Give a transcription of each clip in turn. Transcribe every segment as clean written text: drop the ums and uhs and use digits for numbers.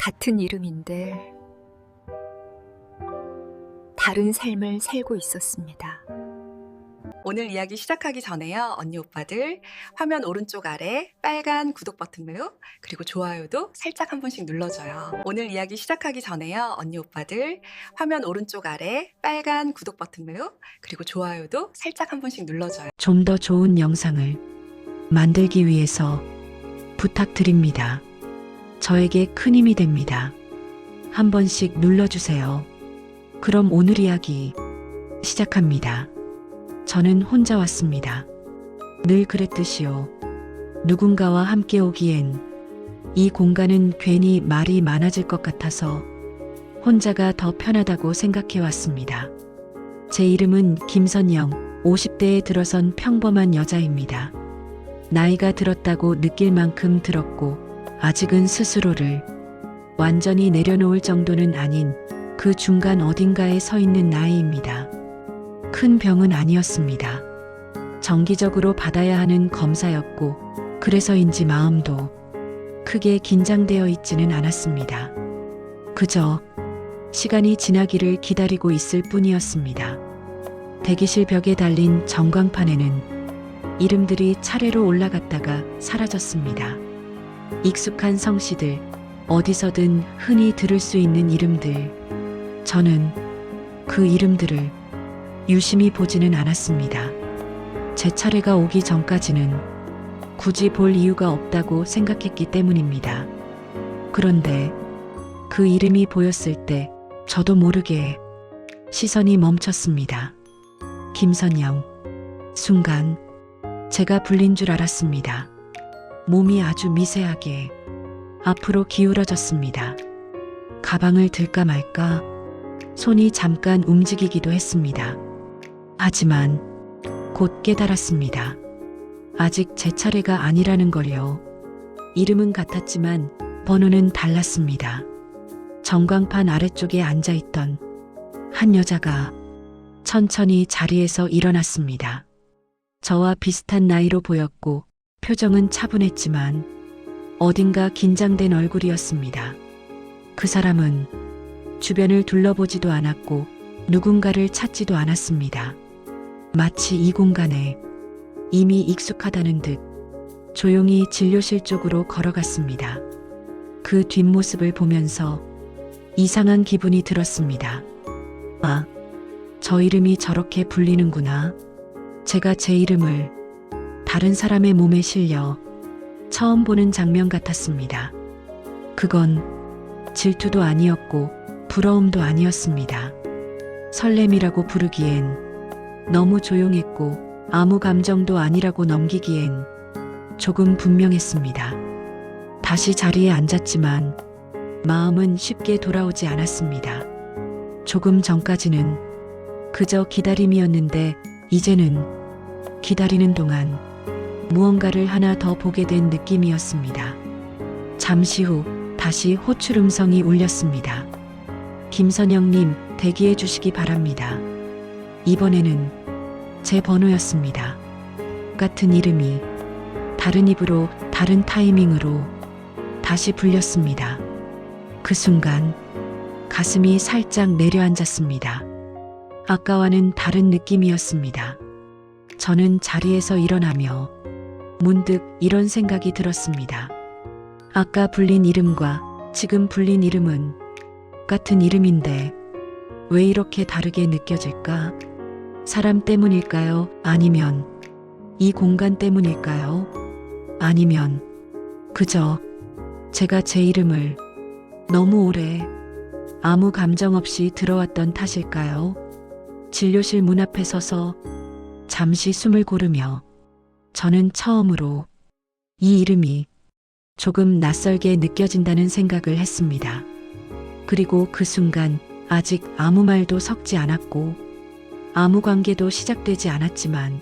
같은 이름인데 다른 삶을 살고 있었습니다. 오늘 이야기 시작하기 전에요. 언니 오빠들 화면 오른쪽 아래 빨간 구독 버튼으로 그리고 좋아요도 살짝 한 번씩 눌러줘요. 오늘 이야기 시작하기 전에요. 언니 오빠들 화면 오른쪽 아래 빨간 구독 버튼으로 그리고 좋아요도 살짝 한 번씩 눌러줘요. 좀 더 좋은 영상을 만들기 위해서 부탁드립니다. 저에게 큰 힘이 됩니다. 한 번씩 눌러주세요. 그럼 오늘 이야기 시작합니다. 저는 혼자 왔습니다. 늘 그랬듯이요. 누군가와 함께 오기엔 이 공간은 괜히 말이 많아질 것 같아서 혼자가 더 편하다고 생각해 왔습니다. 제 이름은 김선영, 50대에 들어선 평범한 여자입니다. 나이가 들었다고 느낄 만큼 들었고 아직은 스스로를 완전히 내려놓을 정도는 아닌 그 중간 어딘가에 서 있는 나이입니다. 큰 병은 아니었습니다. 정기적으로 받아야 하는 검사였고 그래서인지 마음도 크게 긴장되어 있지는 않았습니다. 그저 시간이 지나기를 기다리고 있을 뿐이었습니다. 대기실 벽에 달린 전광판에는 이름들이 차례로 올라갔다가 사라졌습니다. 익숙한 성씨들, 어디서든 흔히 들을 수 있는 이름들. 저는 그 이름들을 유심히 보지는 않았습니다. 제 차례가 오기 전까지는 굳이 볼 이유가 없다고 생각했기 때문입니다. 그런데 그 이름이 보였을 때 저도 모르게 시선이 멈췄습니다. 김선영. 순간 제가 불린 줄 알았습니다. 몸이 아주 미세하게 앞으로 기울어졌습니다. 가방을 들까 말까 손이 잠깐 움직이기도 했습니다. 하지만 곧 깨달았습니다. 아직 제 차례가 아니라는 걸요. 이름은 같았지만 번호는 달랐습니다. 전광판 아래쪽에 앉아있던 한 여자가 천천히 자리에서 일어났습니다. 저와 비슷한 나이로 보였고 표정은 차분했지만 어딘가 긴장된 얼굴이었습니다. 그 사람은 주변을 둘러보지도 않았고 누군가를 찾지도 않았습니다. 마치 이 공간에 이미 익숙하다는 듯 조용히 진료실 쪽으로 걸어갔습니다. 그 뒷모습을 보면서 이상한 기분이 들었습니다. 아, 저 이름이 저렇게 불리는구나. 제가 제 이름을 다른 사람의 몸에 실려 처음 보는 장면 같았습니다. 그건 질투도 아니었고 부러움도 아니었습니다. 설렘이라고 부르기엔 너무 조용했고 아무 감정도 아니라고 넘기기엔 조금 분명했습니다. 다시 자리에 앉았지만 마음은 쉽게 돌아오지 않았습니다. 조금 전까지는 그저 기다림이었는데 이제는 기다리는 동안 무언가를 하나 더 보게 된 느낌이었습니다. 잠시 후 다시 호출 음성이 울렸습니다. 김선영님, 대기해 주시기 바랍니다. 이번에는 제 번호였습니다. 같은 이름이 다른 입으로 다른 타이밍으로 다시 불렸습니다. 그 순간 가슴이 살짝 내려앉았습니다. 아까와는 다른 느낌이었습니다. 저는 자리에서 일어나며 문득 이런 생각이 들었습니다. 아까 불린 이름과 지금 불린 이름은 같은 이름인데 왜 이렇게 다르게 느껴질까? 사람 때문일까요? 아니면 이 공간 때문일까요? 아니면 그저 제가 제 이름을 너무 오래 아무 감정 없이 들어왔던 탓일까요? 진료실 문 앞에 서서 잠시 숨을 고르며 저는 처음으로 이 이름이 조금 낯설게 느껴진다는 생각을 했습니다. 그리고 그 순간 아직 아무 말도 섞지 않았고 아무 관계도 시작되지 않았지만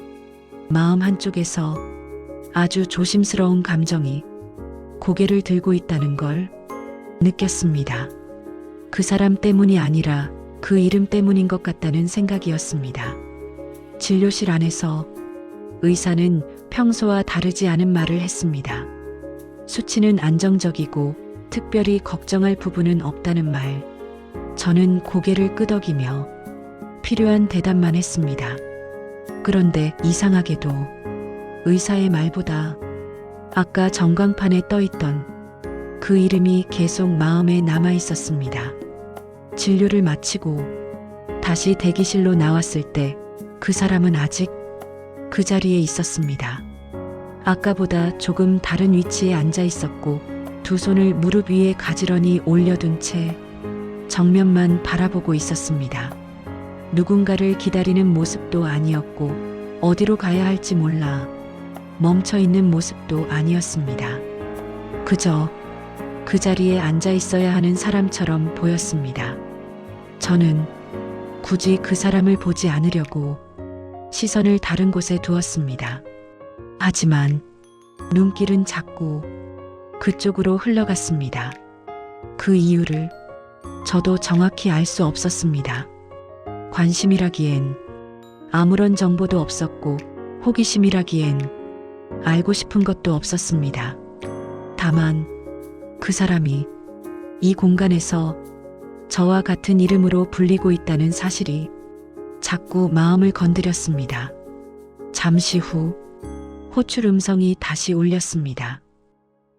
마음 한쪽에서 아주 조심스러운 감정이 고개를 들고 있다는 걸 느꼈습니다. 그 사람 때문이 아니라 그 이름 때문인 것 같다는 생각이었습니다. 진료실 안에서 의사는 평소와 다르지 않은 말을 했습니다. 수치는 안정적이고 특별히 걱정할 부분은 없다는 말. 저는 고개를 끄덕이며 필요한 대답만 했습니다. 그런데 이상하게도 의사의 말보다 아까 전광판에 떠있던 그 이름이 계속 마음에 남아 있었습니다. 진료를 마치고 다시 대기실로 나왔을 때 그 사람은 아직 그 자리에 있었습니다. 아까보다 조금 다른 위치에 앉아 있었고 두 손을 무릎 위에 가지런히 올려둔 채 정면만 바라보고 있었습니다. 누군가를 기다리는 모습도 아니었고 어디로 가야 할지 몰라 멈춰 있는 모습도 아니었습니다. 그저 그 자리에 앉아 있어야 하는 사람처럼 보였습니다. 저는 굳이 그 사람을 보지 않으려고 시선을 다른 곳에 두었습니다. 하지만 눈길은 자꾸 그쪽으로 흘러갔습니다. 그 이유를 저도 정확히 알 수 없었습니다. 관심이라기엔 아무런 정보도 없었고 호기심이라기엔 알고 싶은 것도 없었습니다. 다만 그 사람이 이 공간에서 저와 같은 이름으로 불리고 있다는 사실이 자꾸 마음을 건드렸습니다. 잠시 후 호출 음성이 다시 울렸습니다.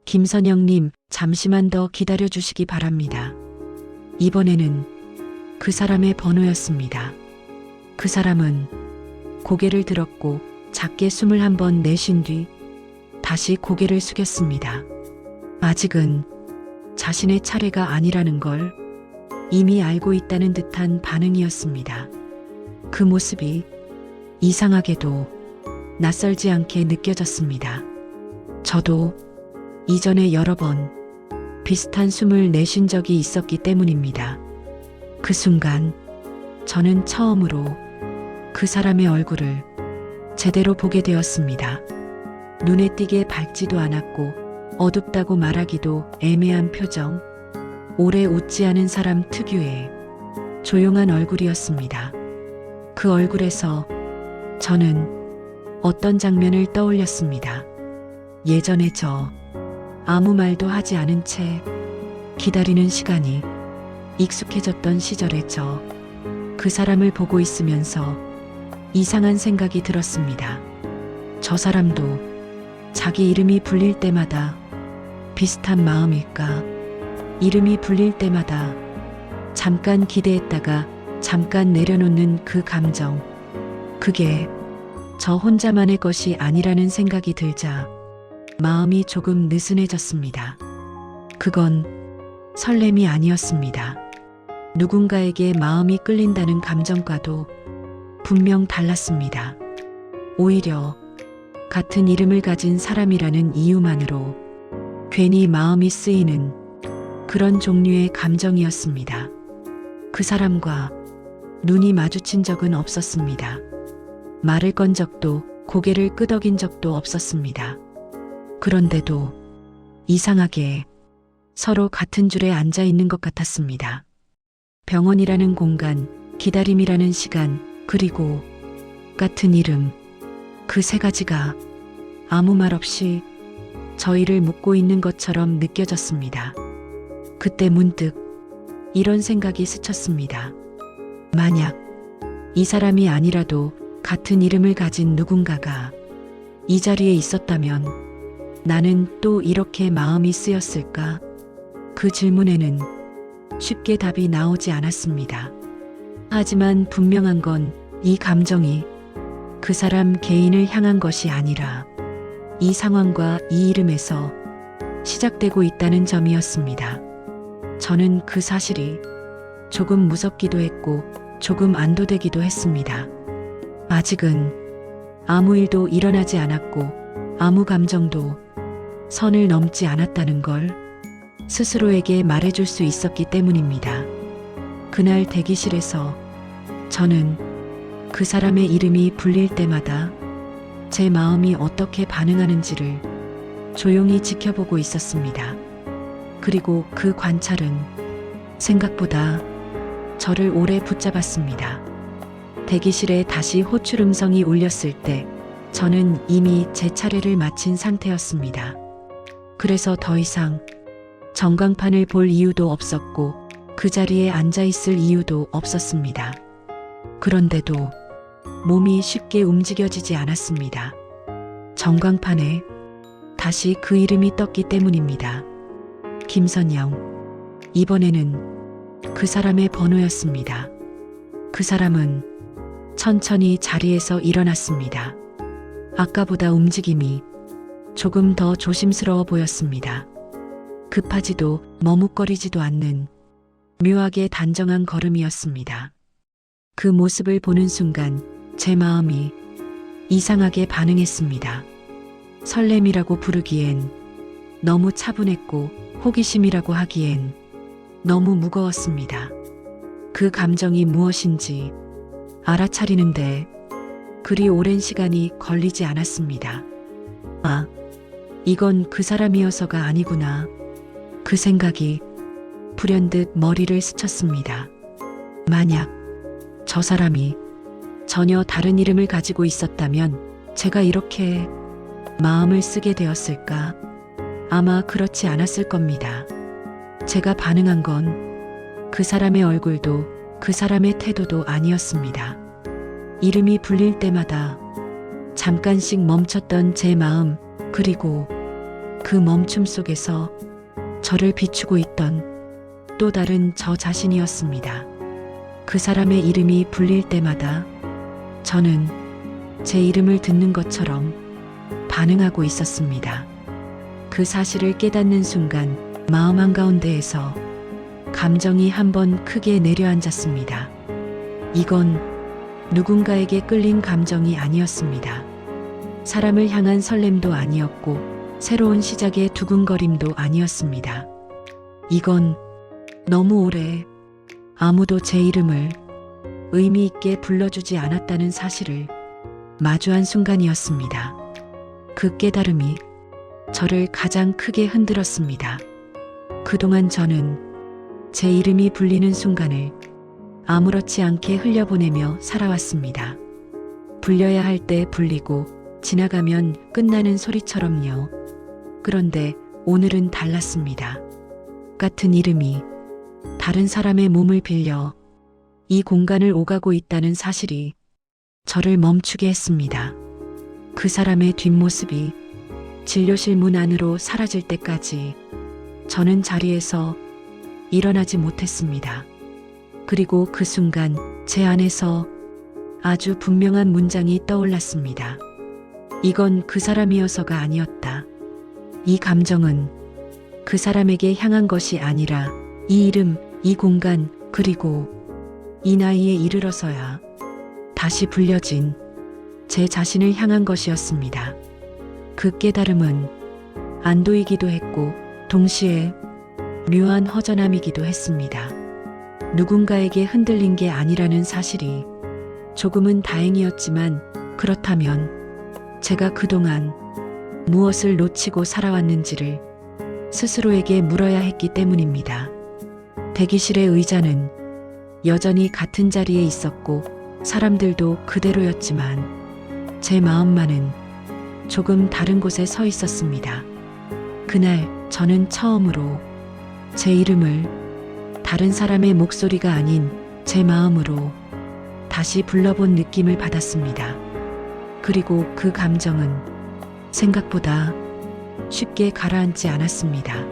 김선영님, 잠시만 더 기다려 주시기 바랍니다. 이번에는 그 사람의 번호였습니다. 그 사람은 고개를 들었고 작게 숨을 한 번 내쉰 뒤 다시 고개를 숙였습니다. 아직은 자신의 차례가 아니라는 걸 이미 알고 있다는 듯한 반응이었습니다. 그 모습이 이상하게도 낯설지 않게 느껴졌습니다. 저도 이전에 여러 번 비슷한 숨을 내쉰 적이 있었기 때문입니다. 그 순간 저는 처음으로 그 사람의 얼굴을 제대로 보게 되었습니다. 눈에 띄게 밝지도 않았고 어둡다고 말하기도 애매한 표정, 오래 웃지 않은 사람 특유의 조용한 얼굴이었습니다. 그 얼굴에서 저는 어떤 장면을 떠올렸습니다. 예전에 저 아무 말도 하지 않은 채 기다리는 시간이 익숙해졌던 시절에 저 그 사람을 보고 있으면서 이상한 생각이 들었습니다. 저 사람도 자기 이름이 불릴 때마다 비슷한 마음일까? 이름이 불릴 때마다 잠깐 기대했다가 잠깐 내려놓는 그 감정. 그게 저 혼자만의 것이 아니라는 생각이 들자 마음이 조금 느슨해졌습니다. 그건 설렘이 아니었습니다. 누군가에게 마음이 끌린다는 감정과도 분명 달랐습니다. 오히려 같은 이름을 가진 사람이라는 이유만으로 괜히 마음이 쓰이는 그런 종류의 감정이었습니다. 그 사람과 눈이 마주친 적은 없었습니다. 말을 건 적도 고개를 끄덕인 적도 없었습니다. 그런데도 이상하게 서로 같은 줄에 앉아 있는 것 같았습니다. 병원이라는 공간, 기다림이라는 시간, 그리고 같은 이름, 그 세 가지가 아무 말 없이 저희를 묶고 있는 것처럼 느껴졌습니다. 그때 문득 이런 생각이 스쳤습니다. 만약 이 사람이 아니라도 같은 이름을 가진 누군가가 이 자리에 있었다면 나는 또 이렇게 마음이 쓰였을까? 그 질문에는 쉽게 답이 나오지 않았습니다. 하지만 분명한 건 이 감정이 그 사람 개인을 향한 것이 아니라 이 상황과 이 이름에서 시작되고 있다는 점이었습니다. 저는 그 사실이 조금 무섭기도 했고 조금 안도되기도 했습니다. 아직은 아무 일도 일어나지 않았고 아무 감정도 선을 넘지 않았다는 걸 스스로에게 말해줄 수 있었기 때문입니다. 그날 대기실에서 저는 그 사람의 이름이 불릴 때마다 제 마음이 어떻게 반응하는지를 조용히 지켜보고 있었습니다. 그리고 그 관찰은 생각보다 저를 오래 붙잡았습니다. 대기실에 다시 호출 음성이 울렸을 때 저는 이미 제 차례를 마친 상태였습니다. 그래서 더 이상 전광판을 볼 이유도 없었고 그 자리에 앉아 있을 이유도 없었습니다. 그런데도 몸이 쉽게 움직여지지 않았습니다. 전광판에 다시 그 이름이 떴기 때문입니다. 김선영. 이번에는 그 사람의 번호였습니다. 그 사람은 천천히 자리에서 일어났습니다. 아까보다 움직임이 조금 더 조심스러워 보였습니다. 급하지도 머뭇거리지도 않는 묘하게 단정한 걸음이었습니다. 그 모습을 보는 순간 제 마음이 이상하게 반응했습니다. 설렘이라고 부르기엔 너무 차분했고 호기심이라고 하기엔 너무 무거웠습니다. 그 감정이 무엇인지 알아차리는데 그리 오랜 시간이 걸리지 않았습니다. 아, 이건 그 사람이어서가 아니구나. 그 생각이 불현듯 머리를 스쳤습니다. 만약 저 사람이 전혀 다른 이름을 가지고 있었다면 제가 이렇게 마음을 쓰게 되었을까? 아마 그렇지 않았을 겁니다. 제가 반응한 건 그 사람의 얼굴도 그 사람의 태도도 아니었습니다. 이름이 불릴 때마다 잠깐씩 멈췄던 제 마음, 그리고 그 멈춤 속에서 저를 비추고 있던 또 다른 저 자신이었습니다. 그 사람의 이름이 불릴 때마다 저는 제 이름을 듣는 것처럼 반응하고 있었습니다. 그 사실을 깨닫는 순간 마음 한가운데에서 감정이 한번 크게 내려앉았습니다. 이건 누군가에게 끌린 감정이 아니었습니다. 사람을 향한 설렘도 아니었고 새로운 시작의 두근거림도 아니었습니다. 이건 너무 오래 아무도 제 이름을 의미 있게 불러주지 않았다는 사실을 마주한 순간이었습니다. 그 깨달음이 저를 가장 크게 흔들었습니다. 그동안 저는 제 이름이 불리는 순간을 아무렇지 않게 흘려보내며 살아왔습니다. 불려야 할 때 불리고 지나가면 끝나는 소리처럼요. 그런데 오늘은 달랐습니다. 같은 이름이 다른 사람의 몸을 빌려 이 공간을 오가고 있다는 사실이 저를 멈추게 했습니다. 그 사람의 뒷모습이 진료실 문 안으로 사라질 때까지 저는 자리에서 일어나지 못했습니다. 그리고 그 순간 제 안에서 아주 분명한 문장이 떠올랐습니다. 이건 그 사람이어서가 아니었다. 이 감정은 그 사람에게 향한 것이 아니라 이 이름, 이 공간, 그리고 이 나이에 이르러서야 다시 불려진 제 자신을 향한 것이었습니다. 그 깨달음은 안도이기도 했고 동시에 묘한 허전함이기도 했습니다. 누군가에게 흔들린 게 아니라는 사실이 조금은 다행이었지만 그렇다면 제가 그동안 무엇을 놓치고 살아왔는지를 스스로에게 물어야 했기 때문입니다. 대기실의 의자는 여전히 같은 자리에 있었고 사람들도 그대로였지만 제 마음만은 조금 다른 곳에 서 있었습니다. 그날 저는 처음으로 제 이름을 다른 사람의 목소리가 아닌 제 마음으로 다시 불러본 느낌을 받았습니다. 그리고 그 감정은 생각보다 쉽게 가라앉지 않았습니다.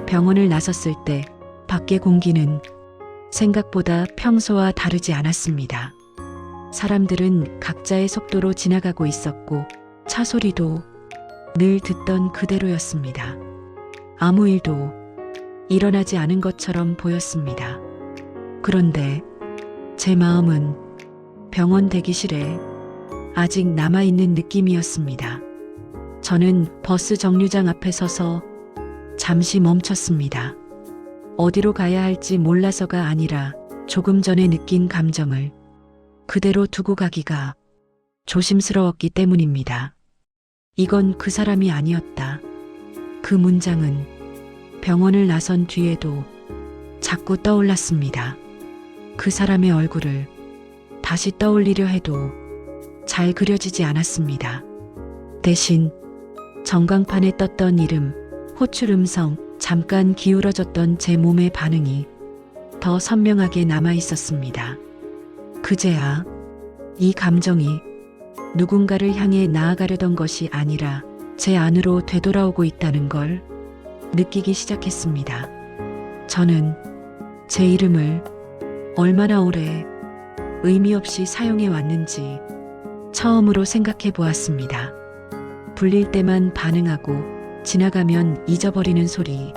병원을 나섰을 때 밖의 공기는 생각보다 평소와 다르지 않았습니다. 사람들은 각자의 속도로 지나가고 있었고 차 소리도 늘 듣던 그대로였습니다. 아무 일도 일어나지 않은 것처럼 보였습니다. 그런데 제 마음은 병원 대기실에 아직 남아있는 느낌이었습니다. 저는 버스 정류장 앞에 서서 잠시 멈췄습니다. 어디로 가야 할지 몰라서가 아니라 조금 전에 느낀 감정을 그대로 두고 가기가 조심스러웠기 때문입니다. 이건 그 사람이 아니었다. 그 문장은 병원을 나선 뒤에도 자꾸 떠올랐습니다. 그 사람의 얼굴을 다시 떠올리려 해도 잘 그려지지 않았습니다. 대신 전광판에 떴던 이름, 호출 음성, 잠깐 기울어졌던 제 몸의 반응이 더 선명하게 남아 있었습니다. 그제야 이 감정이 누군가를 향해 나아가려던 것이 아니라 제 안으로 되돌아오고 있다는 걸 느끼기 시작했습니다. 저는 제 이름을 얼마나 오래 의미 없이 사용해 왔는지 처음으로 생각해 보았습니다. 불릴 때만 반응하고 지나가면 잊어버리는 소리,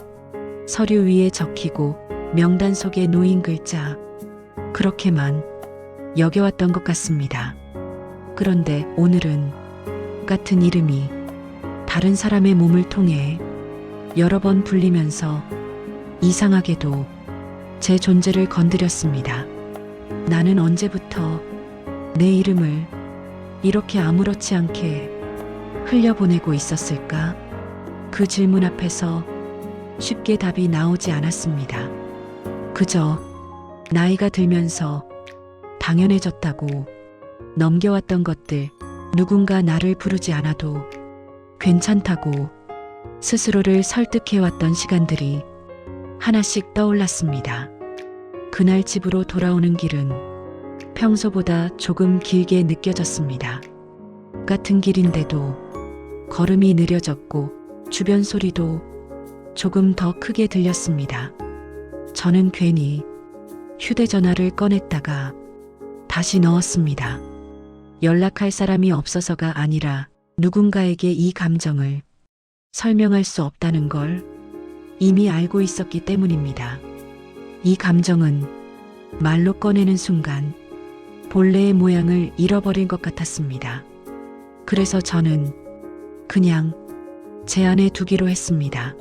서류 위에 적히고 명단 속에 놓인 글자, 그렇게만 여겨왔던 것 같습니다. 그런데 오늘은 같은 이름이 다른 사람의 몸을 통해 여러 번 불리면서 이상하게도 제 존재를 건드렸습니다. 나는 언제부터 내 이름을 이렇게 아무렇지 않게 흘려보내고 있었을까? 그 질문 앞에서 쉽게 답이 나오지 않았습니다. 그저 나이가 들면서 당연해졌다고 넘겨왔던 것들, 누군가 나를 부르지 않아도 괜찮다고 스스로를 설득해왔던 시간들이 하나씩 떠올랐습니다. 그날 집으로 돌아오는 길은 평소보다 조금 길게 느껴졌습니다. 같은 길인데도 걸음이 느려졌고 주변 소리도 조금 더 크게 들렸습니다. 저는 괜히 휴대전화를 꺼냈다가 다시 넣었습니다. 연락할 사람이 없어서가 아니라 누군가에게 이 감정을 설명할 수 없다는 걸 이미 알고 있었기 때문입니다. 이 감정은 말로 꺼내는 순간 본래의 모양을 잃어버린 것 같았습니다. 그래서 저는 그냥 제 안에 두기로 했습니다.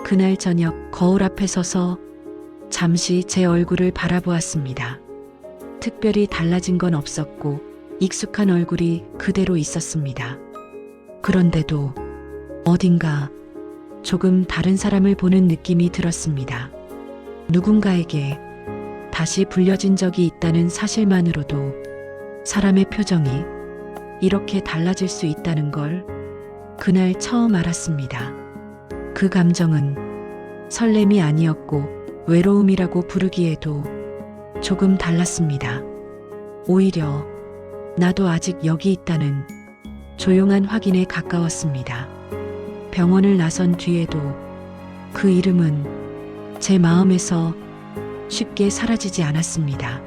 그날 저녁 거울 앞에 서서 잠시 제 얼굴을 바라보았습니다. 특별히 달라진 건 없었고 익숙한 얼굴이 그대로 있었습니다. 그런데도 어딘가 조금 다른 사람을 보는 느낌이 들었습니다. 누군가에게 다시 불려진 적이 있다는 사실만으로도 사람의 표정이 이렇게 달라질 수 있다는 걸 그날 처음 알았습니다. 그 감정은 설렘이 아니었고 외로움이라고 부르기에도 조금 달랐습니다. 오히려 나도 아직 여기 있다는 조용한 확인에 가까웠습니다. 병원을 나선 뒤에도 그 이름은 제 마음에서 쉽게 사라지지 않았습니다.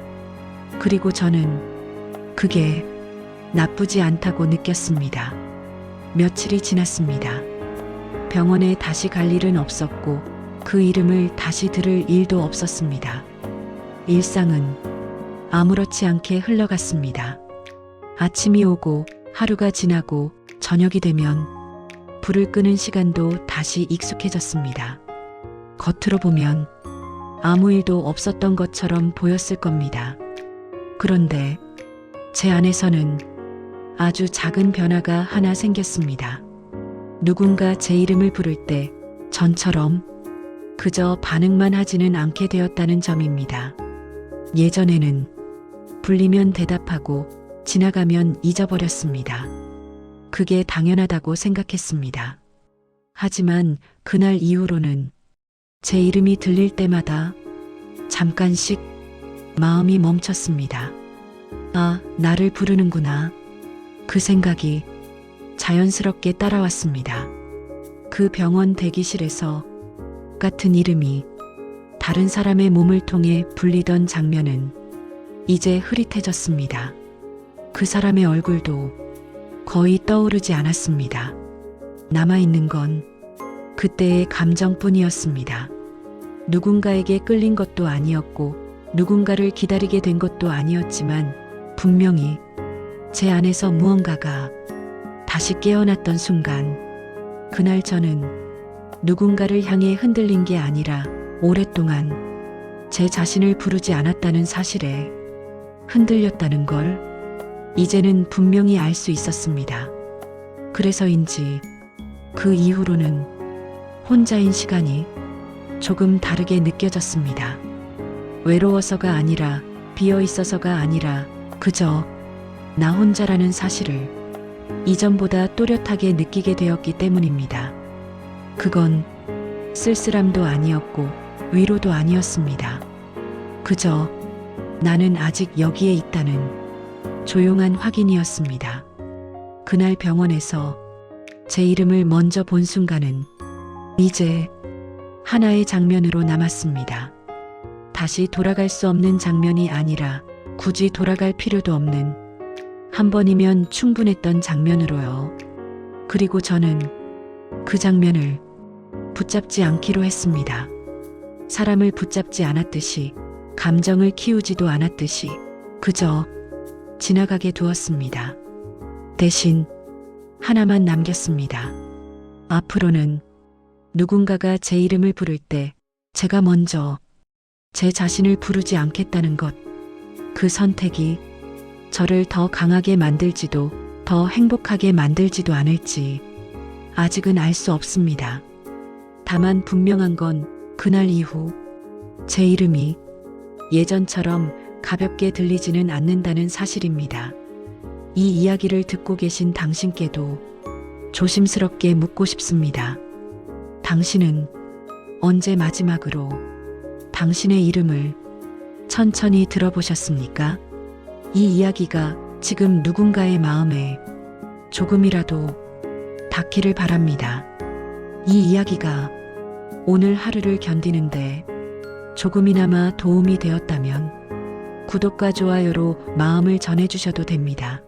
그리고 저는 그게 나쁘지 않다고 느꼈습니다. 며칠이 지났습니다. 병원에 다시 갈 일은 없었고 그 이름을 다시 들을 일도 없었습니다. 일상은 아무렇지 않게 흘러갔습니다. 아침이 오고 하루가 지나고 저녁이 되면 불을 끄는 시간도 다시 익숙해졌습니다. 겉으로 보면 아무 일도 없었던 것처럼 보였을 겁니다. 그런데 제 안에서는 아주 작은 변화가 하나 생겼습니다. 누군가 제 이름을 부를 때 전처럼 그저 반응만 하지는 않게 되었다는 점입니다. 예전에는 불리면 대답하고 지나가면 잊어버렸습니다. 그게 당연하다고 생각했습니다. 하지만 그날 이후로는 제 이름이 들릴 때마다 잠깐씩 마음이 멈췄습니다. 아, 나를 부르는구나. 그 생각이 자연스럽게 따라왔습니다. 그 병원 대기실에서 같은 이름이 다른 사람의 몸을 통해 불리던 장면은 이제 흐릿해졌습니다. 그 사람의 얼굴도 거의 떠오르지 않았습니다. 남아있는 건 그때의 감정뿐이었습니다. 누군가에게 끌린 것도 아니었고 누군가를 기다리게 된 것도 아니었지만 분명히 제 안에서 무언가가 다시 깨어났던 순간 그날 저는 누군가를 향해 흔들린 게 아니라 오랫동안 제 자신을 부르지 않았다는 사실에 흔들렸다는 걸 이제는 분명히 알 수 있었습니다. 그래서인지 그 이후로는 혼자인 시간이 조금 다르게 느껴졌습니다. 외로워서가 아니라 비어 있어서가 아니라 그저 나 혼자라는 사실을 이전보다 또렷하게 느끼게 되었기 때문입니다. 그건 쓸쓸함도 아니었고 위로도 아니었습니다. 그저 나는 아직 여기에 있다는 조용한 확인이었습니다. 그날 병원에서 제 이름을 먼저 본 순간은 이제 하나의 장면으로 남았습니다. 다시 돌아갈 수 없는 장면이 아니라 굳이 돌아갈 필요도 없는 한 번이면 충분했던 장면으로요. 그리고 저는 그 장면을 붙잡지 않기로 했습니다. 사람을 붙잡지 않았듯이 감정을 키우지도 않았듯이 그저 지나가게 두었습니다. 대신 하나만 남겼습니다. 앞으로는 누군가가 제 이름을 부를 때 제가 먼저 제 자신을 부르지 않겠다는 것. 그 선택이 저를 더 강하게 만들지도 더 행복하게 만들지도 않을지 아직은 알 수 없습니다. 다만 분명한 건 그날 이후 제 이름이 예전처럼 가볍게 들리지는 않는다는 사실입니다. 이 이야기를 듣고 계신 당신께도 조심스럽게 묻고 싶습니다. 당신은 언제 마지막으로 당신의 이름을 천천히 들어보셨습니까? 이 이야기가 지금 누군가의 마음에 조금이라도 닿기를 바랍니다. 이 이야기가 오늘 하루를 견디는데 조금이나마 도움이 되었다면 구독과 좋아요로 마음을 전해주셔도 됩니다.